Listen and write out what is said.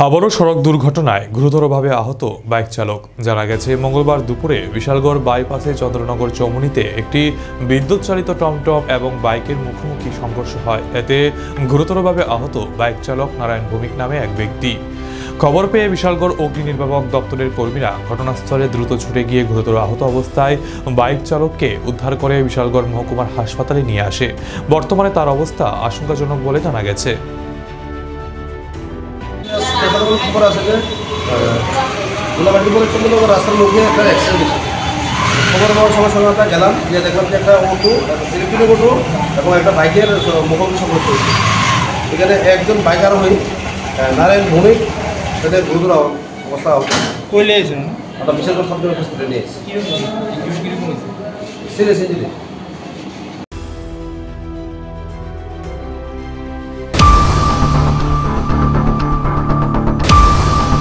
আবারও সড়ক দুর্ঘটনায় গুরুতরভাবে আহত বাইক চালক। জানা গেছে, মঙ্গলবার দুপুরে বিশালগড় বাইপাসে চন্দ্রনগর চৌমুহনীতে একটি বিদ্যুৎ চালিত টমটম এবং বাইকের মুখোমুখি সংঘর্ষ হয়। এতে গুরুতরভাবে আহত বাইক চালক নারায়ণ ভৌমিক নামে এক ব্যক্তি। খবর পেয়ে বিশালগড় অগ্নি নির্বাপক দপ্তরের কর্মীরা ঘটনাস্থলে দ্রুত ছুটে গিয়ে গুরুতর আহত অবস্থায় বাইক চালককে উদ্ধার করে বিশালগড় মহকুমার হাসপাতালে নিয়ে আসে। বর্তমানে তার অবস্থা আশঙ্কাজনক বলে জানা গেছে। খবর আছে যে গোলাঘাটি করে চন্দ্রনগর রাস্তার মুখে একটা অ্যাক্সিডেন্ট হয়েছে। খবর পাওয়ার সঙ্গে সঙ্গে আমরা গেলাম, গিয়ে দেখলাম যে একটা অটো, ইলেকট্রিক অটো এবং একটা বাইকের মুখোমুখি সংঘর্ষ হয়েছে। এখানে একজন বাইক আরোহী নারায়ণ ভৌমিক, তাদের গুরুতর অবস্থা কইলে আইছেন আমরা বিশালগড় শব্দের হসপিটালে নিয়ে এসেছি। Serious injury.